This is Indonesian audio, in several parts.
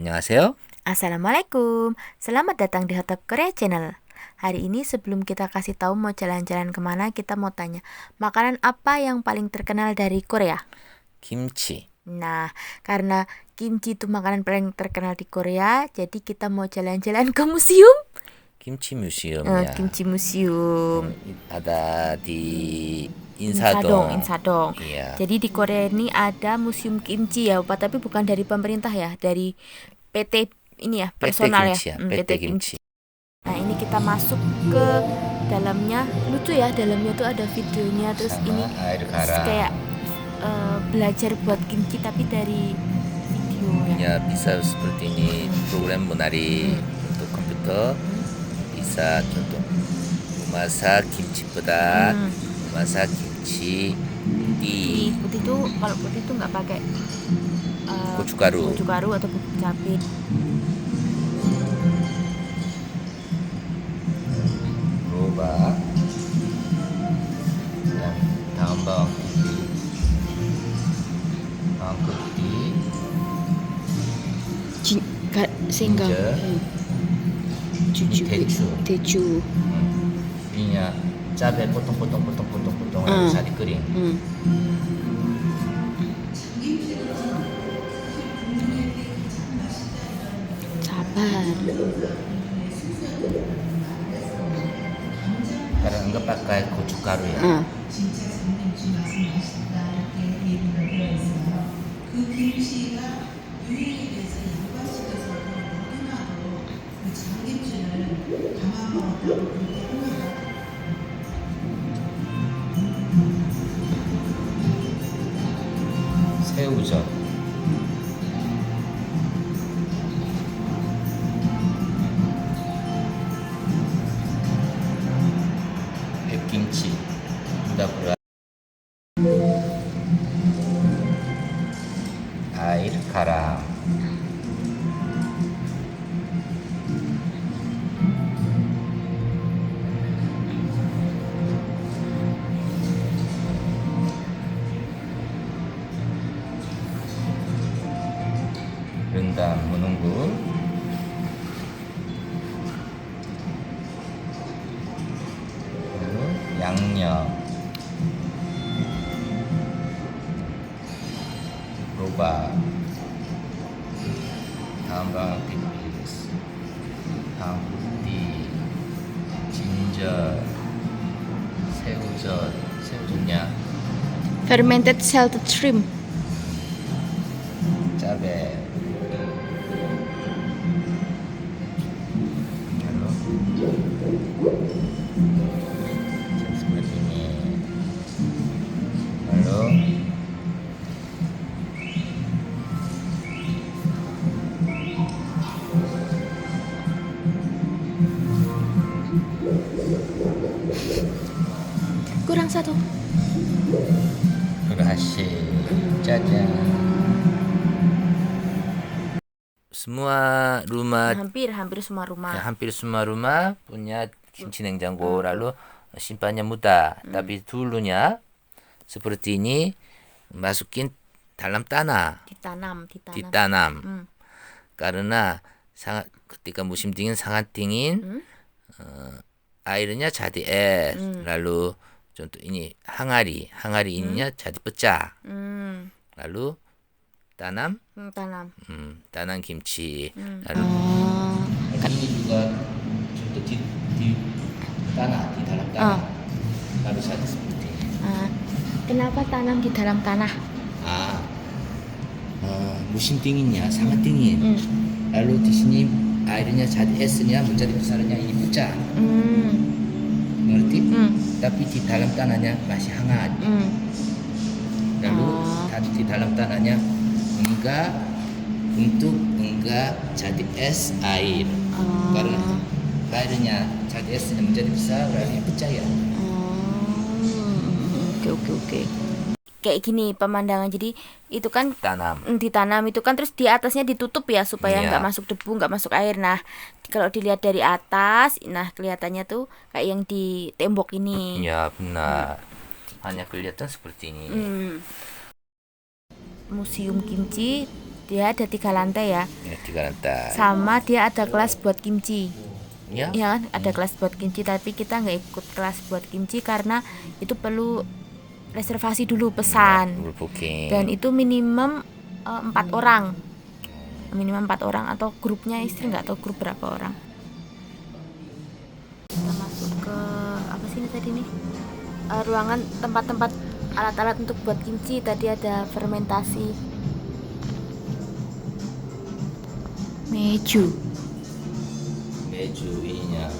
안녕하세요. Assalamualaikum, selamat datang di Hotdog Korea Channel. Hari ini sebelum kita kasih tahu mau jalan-jalan kemana, kita mau tanya, makanan apa yang paling terkenal dari Korea? 김치. Nah, karena kimchi itu makanan paling terkenal di Korea, jadi kita mau jalan-jalan ke museum. 김치 뮤지엄이야. Kimchi Museum. ada di Insadong. Insadong. Iya. Jadi di Korea ini ada museum kimchi ya, Pak, tapi bukan dari pemerintah ya, dari PT ini ya, personal ya. PT Kimchi. Nah, ini kita masuk ke dalamnya. Lucu ya, dalamnya tuh ada videonya, terus Sama ini air garam. kayak belajar buat kimchi tapi dari video ya. Ya, bisa seperti ini program menari untuk komputer. Bisa contoh memasak kimchi pedak, memasak kimchi di Putih tuh, kalau putih tuh nggak pakai 고춧가루. atau bubuk cabai. Roba dan daun bawang putih, ginger, 대추. minyak cabai potong-potong bisa dikirim. Sabar. Karena enggak pakai gochugaru ya. 새우젓, 백김치, udapura, air garam, rendang menunggu, lalu 양념, roba, tambang tipis, bawang putih, ginger, 새우젓nya, Fermented salted shrimp. cabai, lalu seperti ini, lalu Kurang satu. berhasil. Caca. Semua rumah Hampir semua rumah. ya, hampir semua rumah punya kimchi 냉장고 lalu simpannya mudah. Tapi dulunya seperti ini masukin dalam tanah, Ditanam. ditanam. Karena sangat ketika musim dingin sangat dingin, airnya jadi es. Lalu contoh ini 항아리 ininya jadi pecah. Lalu tanam kimchi. Lalu ini juga contoh di tanah, di dalam tanah. Lalu jadi seperti ini. Kenapa tanam di dalam tanah? musim dinginnya sangat dingin. Lalu di sini airnya jadi esnya menjadi besarnya ini pecah. Ngerti? Tapi di dalam tanahnya masih hangat. Lalu di dalam tanahnya enggak jadi es air. Karena airnya jadi esnya menjadi besar lalu pecah ya. Oke. Kayak gini pemandangan, jadi itu kan ditanam itu kan, terus di atasnya ditutup ya supaya nggak masuk debu, nggak masuk air. Nah, kalau dilihat dari atas, nah kelihatannya tuh kayak yang di tembok ini. Ya benar. Hanya kelihatan seperti ini. Museum kimchi dia ada 3 lantai ya. Digaranta. Sama dia ada kelas buat kimchi. Ya. Ya kan, ada kelas buat kimchi, tapi kita nggak ikut kelas buat kimchi karena itu perlu reservasi dulu, pesan. Booking. Dan itu minimum 4 orang. Minimal 4 orang, atau grupnya istri nggak tahu grup berapa orang. Kita masuk ke apa sih ini tadi nih? Ruangan tempat-tempat alat-alat untuk buat kimchi. Tadi ada fermentasi. Meju ininya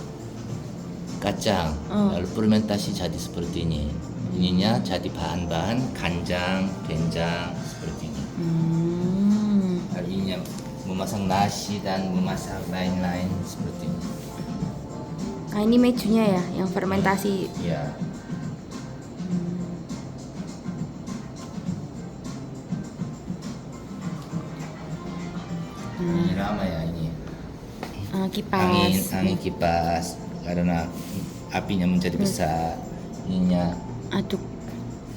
kacang, lalu fermentasi jadi seperti ini. Ininya jadi bahan-bahan kanjang, 된장 seperti ini. Lalu ininya memasak nasi dan memasak lain-lain seperti ini. Nah ini mejunya ya, yang fermentasi. Ya. Ini lama ya ini. Kipas. Angin kipas karena apinya menjadi besar. Ininya Aduk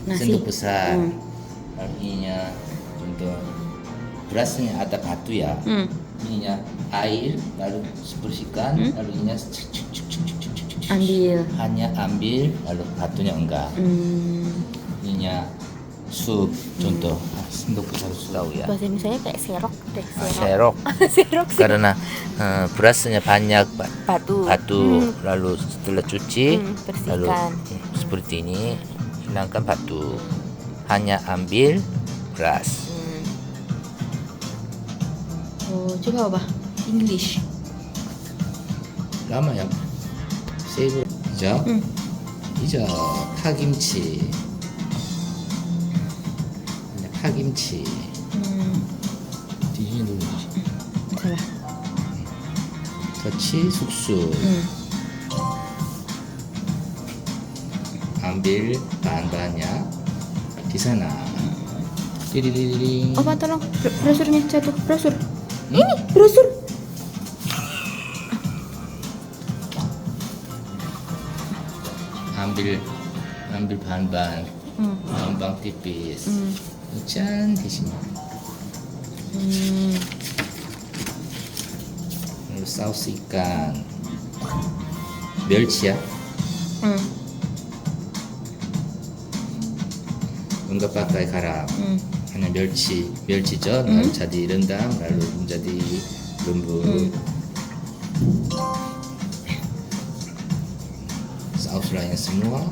nasi. sendok besar. Lalu ininya contoh berasnya ada batu ya. Ininya air lalu bersihkan, lalu ininya Ambil. hanya ambil lalu batunya enggak. Ininya sup contoh sendok besar sup tahu ya. Bahasa Indonesia kayak serok deh. Serok. Serok sih. Karena berasnya banyak Batu. lalu setelah cuci lalu bersihkan. seperti ini hilangkan batu, hanya ambil beras. Oh, coba apa? English. lama ya 세이브 이제 파김치 파김치 뒤지는 누구지 Salah. 터치 숙수 ambil bahan-bahannya di sana. Diriring. Opa tolong brosurnya jatuh, brosur. Ini brosur. ambil bahan-bahan bawang tipis. 짠 대신. lalu saus ikan, 멸치야. enggak pakai garam, hanya 멸치젓 lalu jadi rendang lalu menjadi lembut. saus lainnya semua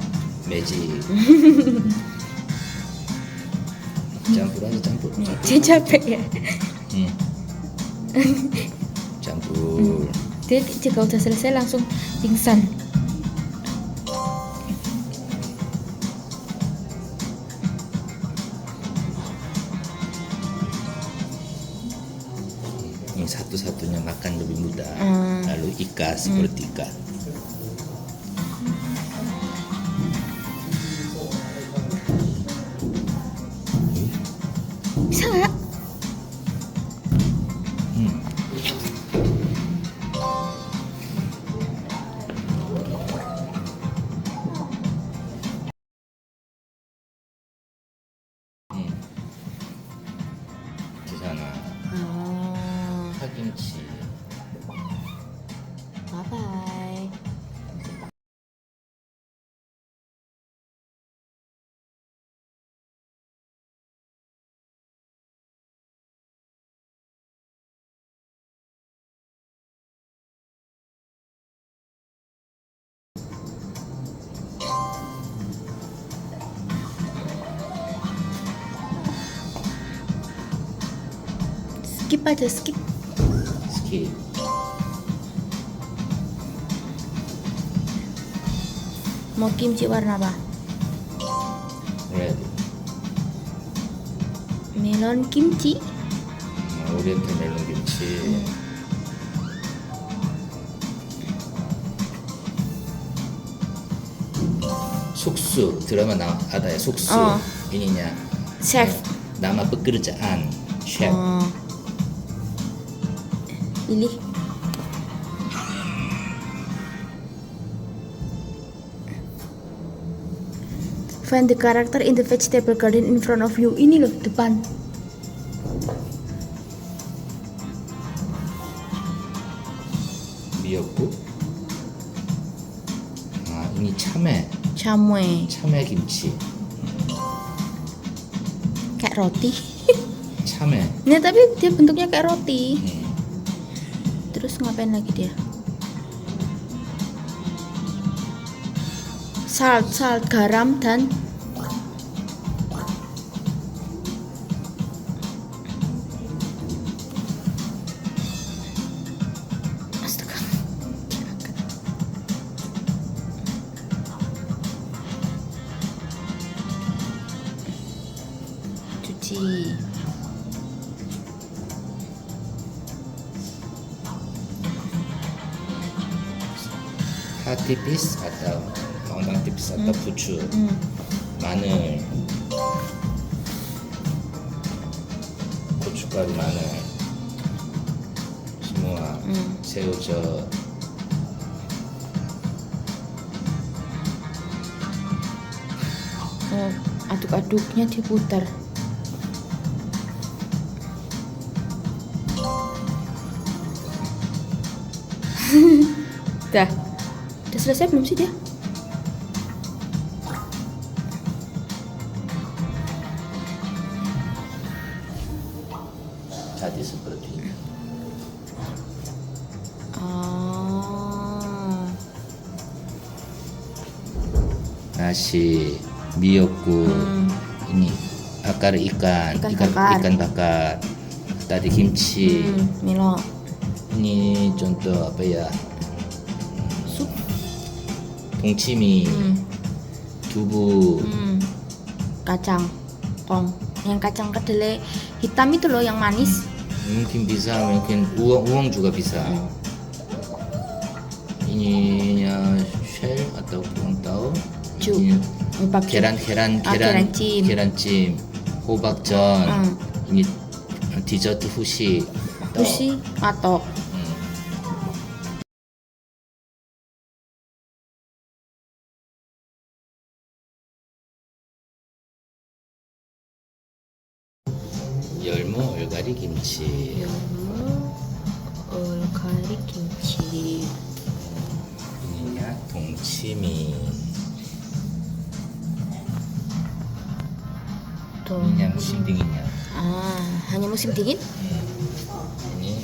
magic. campur aja campur. Dia capek ya. campur. Dia jika udah selesai langsung pingsan. Ini satu-satunya makan lebih mudah. Lalu ikan seperti ikan. Bisa nggak? di sana. 파김치. Bye bye. Skip aja, skip. 스킵. Mau kimchi warna apa? red. Melon kimchi. 오리엔탈 멜론 김치. 숙수 드라마 ada ya 숙수. ininya Chef. nama pekerjaan chef. Pilih. Find the character in the vegetable garden in front of you. Ini loh, depan. 미역국. Ini 참외. 참외 김치. Kayak roti. 참외. Nah, tapi dia bentuknya kayak roti. 네. Terus ngapain lagi dia? Salt, garam dan astaga. Cuci. tipis atau bawang tipis atau bucu, ma늘, 고춧가루, 마늘, semua, 새우젓, Aduk-aduknya diputar. Udah selesai belum sih dia? jadi seperti ini. Nasi, miyoku, ini bakar ikan bakar. Tadi kimchi. Milo. Ini contoh apa ya? Sup. 동치미, 두부, Kacang kong. Yang kacang kedelai hitam itu loh yang manis. mungkin bisa, mungkin uang juga bisa. Ini ya shell atau kurang tahu. Cuk. Ini Pakai 계란찜, 호박전. ini 디저트 후식. sushi atau 열무 얼갈이 김치. olgari kimchi. ininya 동치미. ininya musim dinginnya. Hanya musim dingin? ini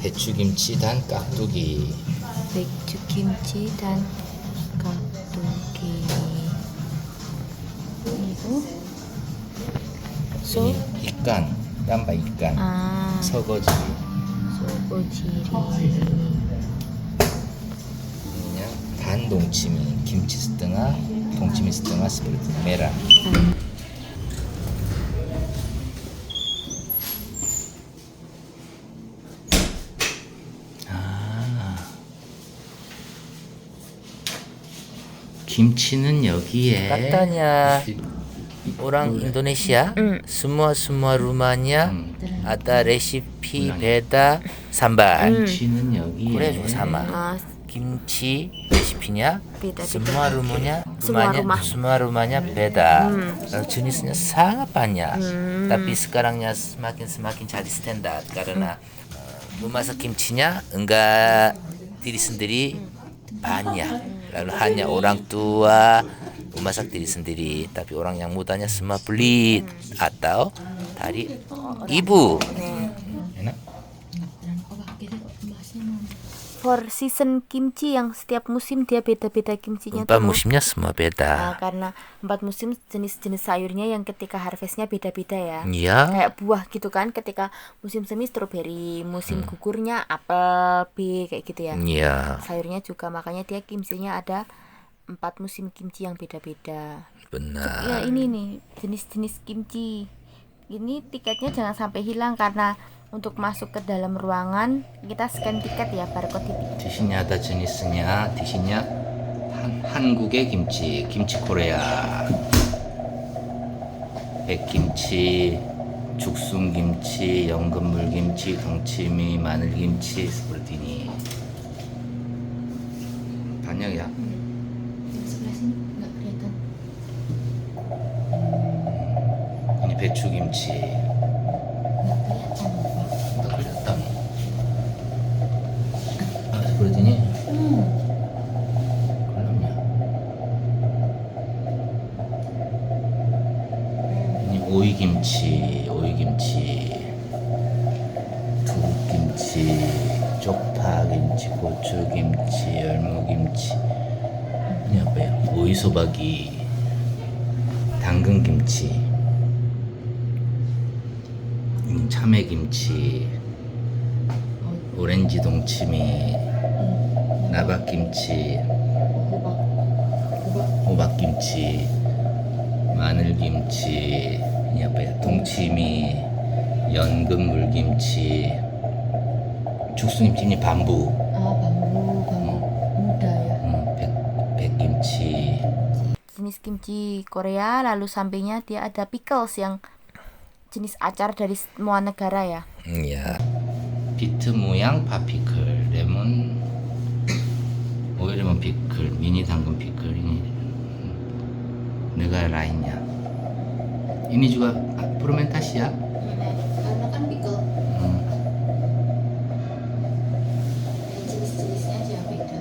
배추 김치 dan 깍두기. Beju kimchi dan kaktuki. Itu so ini ikan, tambah ikan. 서거지. sogojiri. ininya 반 동치미, 김치 setengah, 동치미 setengah seperti merah. 김치는 여기에 katanya orang Indonesia semua rumahnya ada resipi beda sambal. 김치는 여기에 그래 juga sama. 김치 resipinya semua rumahnya beda. Lalu jenisnya sangat banyak. Tapi sekarangnya semakin jadi standar karena memasak kimchinya enggak diri sendiri banyak. Lalu hanya orang tua memasak diri sendiri, tapi orang yang mudanya semua beli atau dari ibu. Enak. For season kimchi yang setiap musim dia beda-beda kimchinya. Empat musimnya semua beda. Karena 4 musim jenis-jenis sayurnya yang ketika harvestnya beda-beda ya. Iya. Kayak buah gitu kan, ketika musim semi stroberi, musim gugurnya apel, kayak gitu ya. Iya. Sayurnya juga, makanya dia kimchinya ada 4 musim kimchi yang beda-beda. Benar. Ya ini nih jenis-jenis kimchi. Ini tiketnya jangan sampai hilang karena untuk masuk ke dalam ruangan kita scan tiket ya, barcode di. Di sini ada jenisnya, di sini 한국의 김치 코리아, 백김치, 죽순김치, 연근물김치, 동치미, 마늘김치 seperti ini. banyak ya. Sebelah sini nggak kelihatan. ini 배추김치. Nggak kelihatan. 딱 걸렸다. seperti ini. 김치, 오이김치, 두부김치, 쪽파김치, 고추김치, 열무김치, ini apa ya? 오이소박이, 당근김치, ini 참외김치, 오렌지 동치미, 나박김치, 호박김치, 마늘김치, ini apa ya? 동치미, 연근물김치, 죽순김치, ini bambu, bambu muda ya. 백김치. Jenis kimchi Korea, lalu sampingnya dia ada pickles yang jenis acar dari semua negara ya. Ya. 비트 모양 파피클, 레몬, 오일 레몬 피클, 미니 당근 피클, ini negara lainnya. Ini juga fermentasi ya. Karena kan pickle. Jenis-jenisnya aja beda.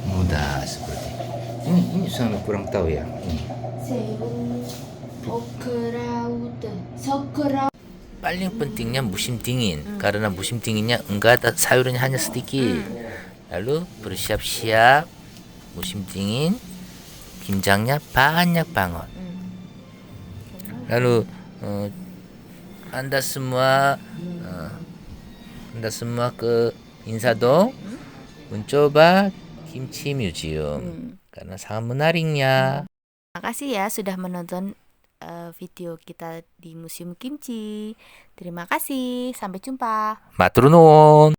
Mudah seperti ini saya kurang tahu ya. Serum okeraude, sokerau. Paling pentingnya musim dingin karena musim dinginnya enggak ada sayurnya hanya sedikit. Lalu bersiap-siap musim dingin 김장nya banyak banget. Lalu anda semua ke 인사동 mencoba kimchi museum karena sangat menariknya. Makasih ya sudah menonton video kita di Museum Kimchi. Terima kasih, sampai jumpa. 마트로논